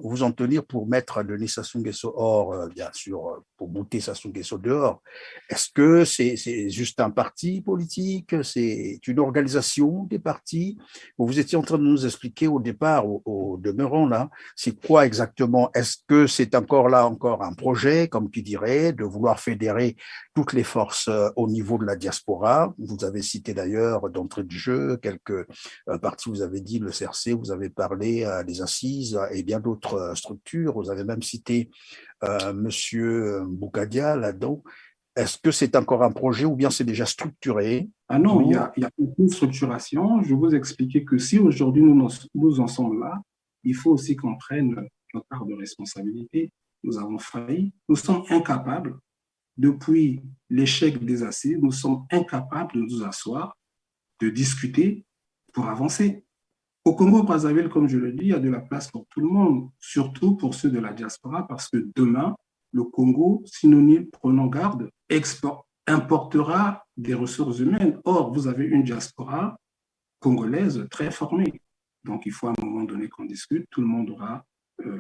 vous en tenir pour mettre Denis Sassou Nguesso hors, bien sûr, pour bouter Sassou Nguesso dehors? Est-ce que c'est juste un parti politique? C'est une organisation des partis? Vous étiez en train de nous expliquer au départ, au demeurant là, c'est quoi exactement? Est-ce que c'est encore un projet, comme tu dirais, de vouloir fédérer toutes les forces au niveau de la diaspora? Vous avez cité d'ailleurs d'entrée de jeu quelques partis, vous avez dit le CRC, vous avez parlé des assises et bien d'autres structures. Vous avez même cité Monsieur Boukadia là-dedans. Est-ce que c'est encore un projet ou bien c'est déjà structuré? Ah non, il y a aucune structuration. Je vais vous expliquer que si aujourd'hui nous en sommes là, il faut aussi qu'on prenne notre part de responsabilité. Nous avons failli, nous sommes incapables, depuis l'échec des assises, nous sommes incapables de nous asseoir, de discuter pour avancer. Au Congo-Brazzaville, comme je le dis, il y a de la place pour tout le monde, surtout pour ceux de la diaspora, parce que demain, le Congo, synonyme, prenons garde, importera des ressources humaines. Or, vous avez une diaspora congolaise très formée. Donc, il faut à un moment donné qu'on discute, tout le monde aura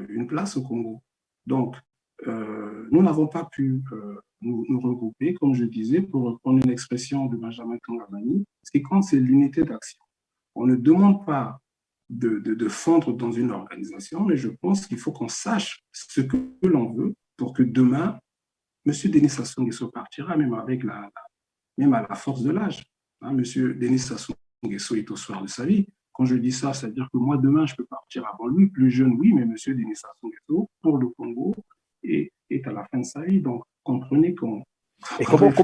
une place au Congo. Donc, nous n'avons pas pu nous regrouper, comme je disais, pour reprendre une expression de Benjamin Kangabani. Ce qui compte, c'est l'unité d'action. On ne demande pas de fondre dans une organisation, mais je pense qu'il faut qu'on sache ce que l'on veut pour que demain, M. Denis Sassou Nguesso partira, même à la force de l'âge. Hein, M. Denis Sassou Nguesso est au soir de sa vie. Quand je dis ça, c'est-à-dire que moi, demain, je peux partir avant lui, plus jeune, oui, mais M. Denis Sassou Nguesso, pour le Congo, est à la fin de sa vie. Donc, comprenez qu'on Et En réalité,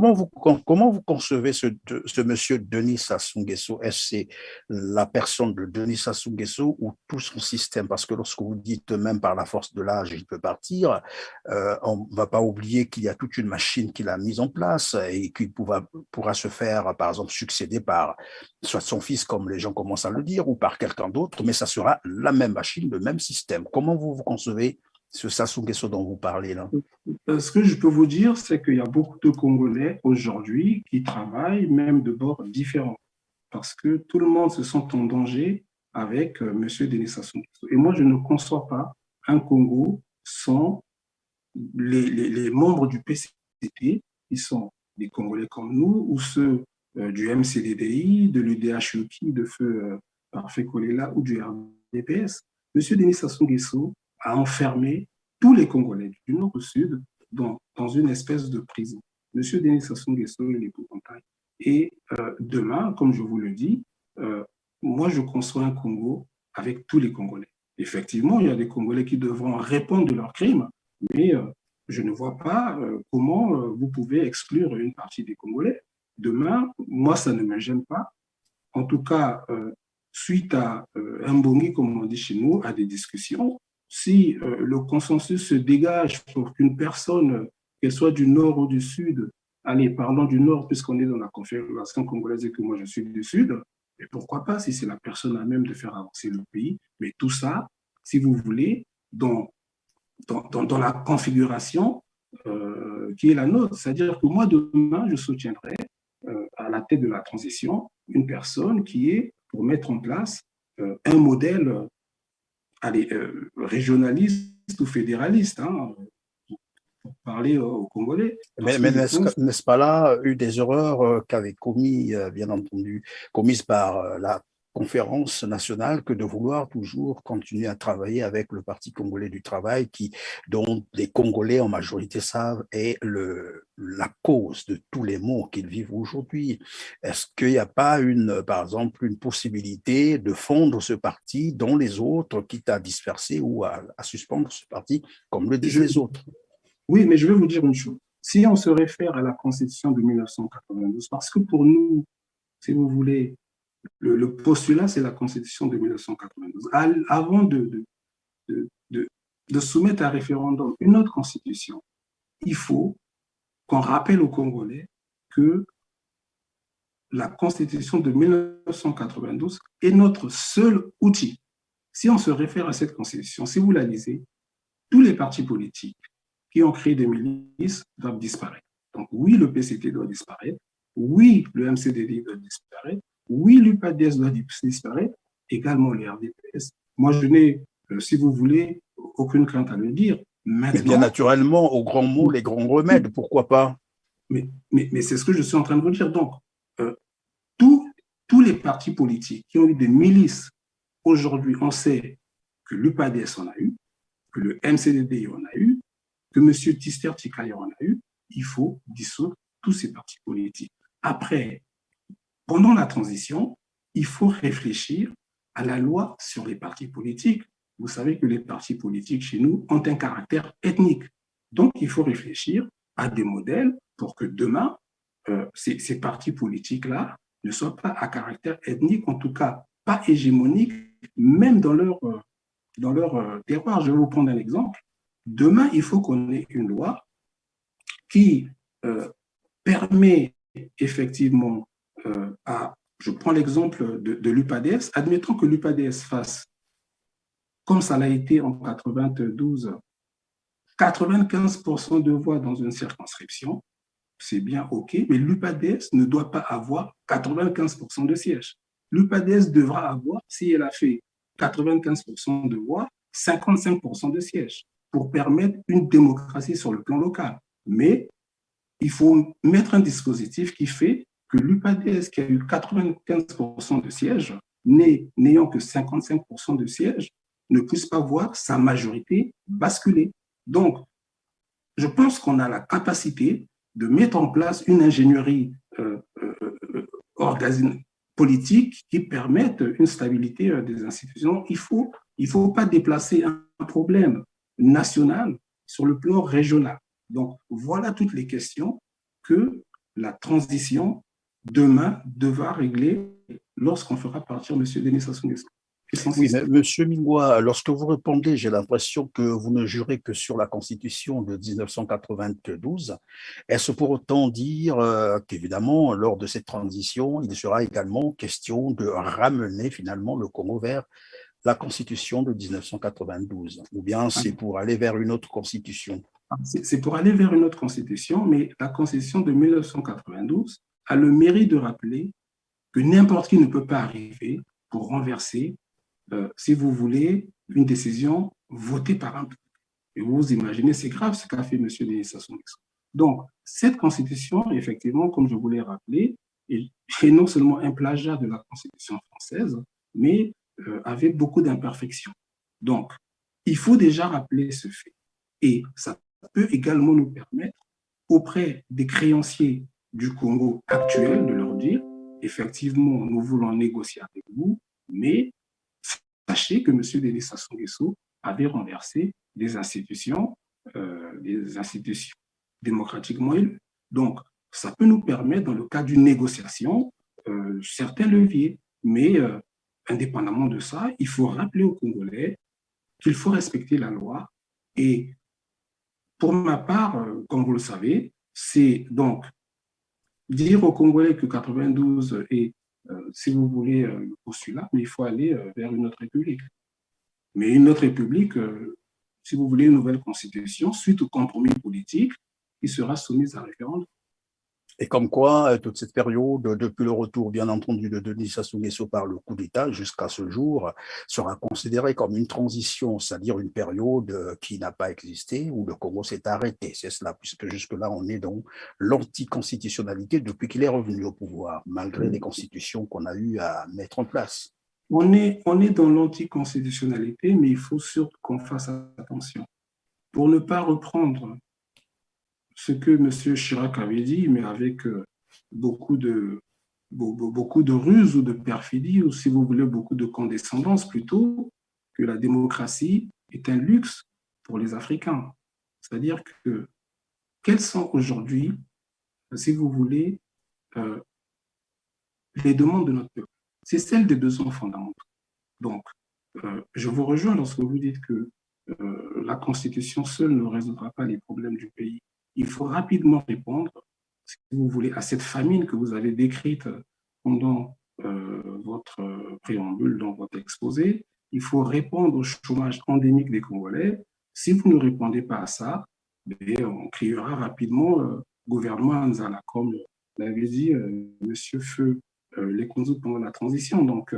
comment vous concevez ce monsieur Denis Sassou Nguesso? Est-ce que c'est la personne de Denis Sassou Nguesso ou tout son système? Parce que lorsque vous dites même par la force de l'âge, il peut partir, on ne va pas oublier qu'il y a toute une machine qu'il a mise en place et qu'il pourra se faire, par exemple, succéder par soit son fils, comme les gens commencent à le dire, ou par quelqu'un d'autre, mais ça sera la même machine, le même système. Comment vous concevez ce Sassou Nguesso dont vous parlez là? ce que je peux vous dire, c'est qu'il y a beaucoup de Congolais aujourd'hui qui travaillent même de bords différents parce que tout le monde se sent en danger avec M. Denis Sassou Nguesso. Et moi, je ne conçois pas un Congo sans les membres du PCT, qui sont des Congolais comme nous, ou ceux du MCDDI, de l'UDH-UKI, de feu Parfait Kolela ou du RDPS. M. Denis Sassou Nguesso a enfermé tous les Congolais du nord au sud dans une espèce de prison. M. Denis Sassou Nguesso, il est épouvantail. Et demain, comme je vous le dis, moi, je conçois un Congo avec tous les Congolais. Effectivement, il y a des Congolais qui devront répondre de leurs crimes, mais je ne vois pas comment vous pouvez exclure une partie des Congolais. Demain, moi, ça ne me gêne pas. En tout cas, suite à un bongi, comme on dit chez nous, à des discussions, si le consensus se dégage pour qu'une personne, qu'elle soit du nord ou du sud, allez, parlons du nord, puisqu'on est dans la Confédération congolaise et que moi je suis du sud, et pourquoi pas si c'est la personne à même de faire avancer le pays. Mais tout ça, si vous voulez, dans la configuration qui est la nôtre. C'est-à-dire que moi, demain, je soutiendrai à la tête de la transition une personne qui est pour mettre en place un modèle régionaliste ou fédéraliste, hein, pour parler aux Congolais. Mais n'est-ce pas là une des erreurs qu'avait commis, bien entendu, commise par la conférence nationale que de vouloir toujours continuer à travailler avec le Parti congolais du travail dont les Congolais en majorité savent est la cause de tous les maux qu'ils vivent aujourd'hui. Est-ce qu'il n'y a pas par exemple, une possibilité de fondre ce parti dont les autres, quitte à disperser ou à suspendre ce parti, comme le disent les autres? Oui, mais je vais vous dire une chose. Si on se réfère à la Constitution de 1992, parce que pour nous, si vous voulez, le postulat, c'est la Constitution de 1992. Avant de soumettre à référendum une autre Constitution, il faut qu'on rappelle aux Congolais que la Constitution de 1992 est notre seul outil. Si on se réfère à cette Constitution, si vous la lisez, tous les partis politiques qui ont créé des milices doivent disparaître. Donc oui, le PCT doit disparaître. Oui, le MCDD doit disparaître. Oui, l'UPADS doit disparaître. Également le RDPS. Moi, je n'ai, si vous voulez, aucune crainte à le dire. Maintenant, mais bien naturellement, aux grands mots, les grands remèdes, pourquoi pas? Mais c'est ce que je suis en train de vous dire. Donc, tous les partis politiques qui ont eu des milices, aujourd'hui, on sait que l'UPADS en a eu, que le MCDD en a eu, que M. Tister Tikayo en a eu, il faut dissoudre tous ces partis politiques. Après, pendant la transition, il faut réfléchir à la loi sur les partis politiques. Vous savez que les partis politiques chez nous ont un caractère ethnique. Donc, il faut réfléchir à des modèles pour que demain, ces partis politiques-là ne soient pas à caractère ethnique, en tout cas pas hégémonique, même dans leur terroir. Je vais vous prendre un exemple. Demain, il faut qu'on ait une loi qui permet effectivement je prends l'exemple de l'UPADS, admettons que l'UPADS fasse, comme ça l'a été en 92, 95% de voix dans une circonscription, c'est bien OK, mais l'UPADS ne doit pas avoir 95% de sièges. L'UPADS devra avoir, si elle a fait 95% de voix, 55% de sièges pour permettre une démocratie sur le plan local. Mais il faut mettre un dispositif qui fait que l'UPADS, qui a eu 95% de sièges, n'ayant que 55% de sièges, ne puisse pas voir sa majorité basculer. Donc, je pense qu'on a la capacité de mettre en place une ingénierie politique qui permette une stabilité des institutions. Il faut pas déplacer un problème national sur le plan régional. Donc, voilà toutes les questions que la transition, demain, devra régler lorsqu'on fera partir M. Denis Sassou Nguesso et son Oui, mais système. Monsieur Mingwa, lorsque vous répondez, j'ai l'impression que vous ne jurez que sur la Constitution de 1992. Est-ce pour autant dire qu'évidemment, lors de cette transition, il sera également question de ramener finalement le Congo vers la Constitution de 1992, ou bien c'est pour aller vers une autre Constitution? C'est pour aller vers une autre constitution, mais la constitution de 1992 a le mérite de rappeler que n'importe qui ne peut pas arriver pour renverser, si vous voulez, une décision votée par un peuple. Et vous imaginez, c'est grave ce qu'a fait M. Denis Sassou Nguesso. Donc, cette constitution, effectivement, comme je vous l'ai rappelé, est non seulement un plagiat de la constitution française, mais avait beaucoup d'imperfections. Donc, il faut déjà rappeler ce fait. Et ça peut également nous permettre, auprès des créanciers du Congo actuel, de leur dire, effectivement, nous voulons négocier avec vous, mais sachez que M. Denis Sassou Nguesso avait renversé des institutions démocratiquement élues. Donc, ça peut nous permettre, dans le cas d'une négociation, certains leviers. Mais indépendamment de ça, il faut rappeler aux Congolais qu'il faut respecter la loi. Et pour ma part, comme vous le savez, c'est donc dire aux Congolais que 92 est, si vous voulez, le postulat, mais il faut aller vers une autre république. Mais une autre république, si vous voulez, une nouvelle constitution, suite au compromis politique, qui sera soumise à référendum. Et comme quoi, toute cette période, depuis le retour, bien entendu, de Denis Sassou Nguesso par le coup d'État jusqu'à ce jour, sera considérée comme une transition, c'est-à-dire une période qui n'a pas existé, où le Congo s'est arrêté. C'est cela, puisque jusque-là, on est dans l'anticonstitutionnalité depuis qu'il est revenu au pouvoir, malgré les constitutions qu'on a eu à mettre en place. On est dans l'anticonstitutionnalité, mais il faut surtout qu'on fasse attention. Pour ne pas reprendre ce que M. Chirac avait dit, mais avec beaucoup de, beaucoup de ruse ou de perfidie, ou si vous voulez, beaucoup de condescendance plutôt, que la démocratie est un luxe pour les Africains. C'est-à-dire que quelles sont aujourd'hui, si vous voulez, les demandes de notre peuple? C'est celle des besoins fondamentaux. Donc, je vous rejoins lorsque vous dites que la Constitution seule ne résoudra pas les problèmes du pays. Il faut rapidement répondre, si vous voulez, à cette famine que vous avez décrite pendant votre préambule, dans votre exposé. Il faut répondre au chômage endémique des Congolais. Si vous ne répondez pas à ça, on criera rapidement gouvernement Anzala, comme l'avait dit Monsieur Feu les Konzo pendant la transition. Donc,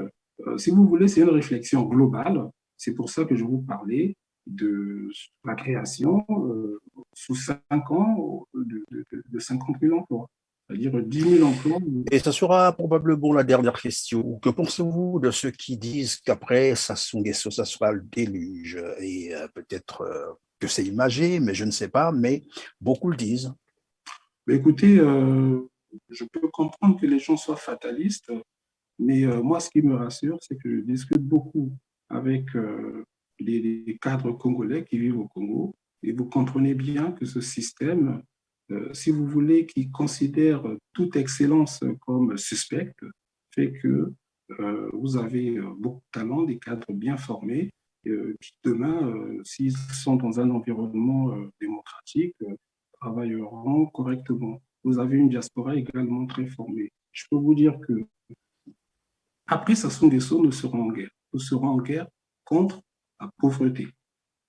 si vous voulez, c'est une réflexion globale. C'est pour ça que je vous parlais de la création sous 5 ans de 50 000 emplois, c'est-à-dire 10 000 emplois. Et ça sera probablement la dernière question. Que pensez-vous de ceux qui disent qu'après Sassou Nguesso, ça sera le déluge? Et peut-être que c'est imagé, mais je ne sais pas, mais beaucoup le disent. Mais écoutez, je peux comprendre que les gens soient fatalistes, mais moi, ce qui me rassure, c'est que je discute beaucoup avec les cadres congolais qui vivent au Congo. Et vous comprenez bien que ce système, si vous voulez, qui considère toute excellence comme suspecte, fait que vous avez beaucoup de talents, des cadres bien formés, qui demain, s'ils sont dans un environnement démocratique, travailleront correctement. Vous avez une diaspora également très formée. Je peux vous dire que après Sassou Nguesso, nous serons en guerre. Nous serons en guerre contre la pauvreté.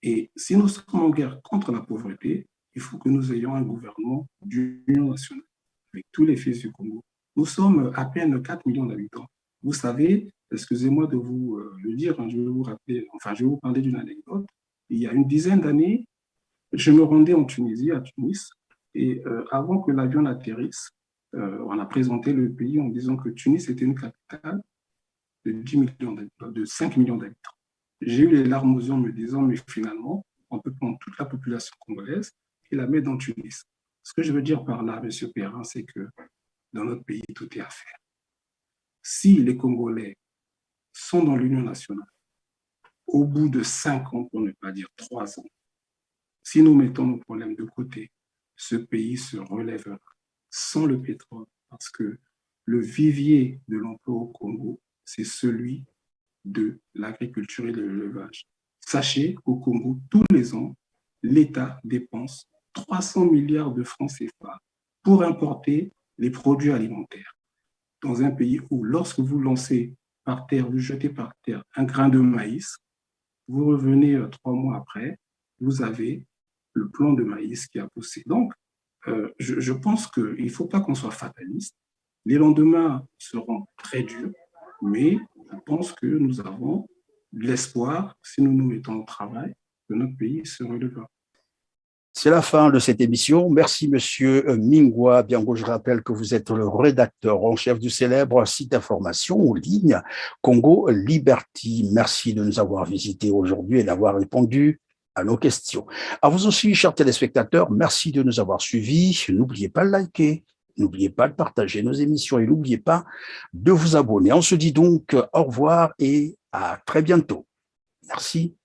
Et si nous sommes en guerre contre la pauvreté, il faut que nous ayons un gouvernement d'union nationale avec tous les fils du Congo. Nous sommes à peine 4 millions d'habitants. Vous savez, excusez-moi de vous le dire, je vais vous rappeler, enfin, je vais vous parler d'une anecdote. Il y a une dizaine d'années, je me rendais en Tunisie, à Tunis, et avant que l'avion n'atterrisse, on a présenté le pays en disant que Tunis était une capitale de 10 millions d'habitants, de 5 millions d'habitants. J'ai eu les larmes aux yeux en me disant, mais finalement, on peut prendre toute la population congolaise et la mettre dans Tunis. Ce que je veux dire par là, M. Perrin, c'est que dans notre pays, tout est à faire. Si les Congolais sont dans l'Union nationale, au bout de 5 ans, pour ne pas dire 3 ans, si nous mettons nos problèmes de côté, ce pays se relèvera. sans le pétrole, parce que le vivier de l'emploi au Congo, c'est celui de l'agriculture et de l'élevage. Sachez qu'au Congo, tous les ans, l'État dépense 300 milliards de francs CFA pour importer les produits alimentaires. Dans un pays où, lorsque vous lancez par terre, vous jetez par terre un grain de maïs, vous revenez 3 mois après, vous avez le plant de maïs qui a poussé. Donc, je pense qu'il ne faut pas qu'on soit fataliste. Les lendemains seront très durs, mais je pense que nous avons de l'espoir, si nous nous mettons au travail, que notre pays se relèvera. C'est la fin de cette émission. Merci, monsieur Mingwa Biango. Je rappelle que vous êtes le rédacteur en chef du célèbre site d'information en ligne Congo Liberty. Merci de nous avoir visités aujourd'hui et d'avoir répondu à nos questions. À vous aussi, chers téléspectateurs, merci de nous avoir suivis. N'oubliez pas de liker, n'oubliez pas de partager nos émissions et n'oubliez pas de vous abonner. On se dit donc au revoir et à très bientôt. Merci.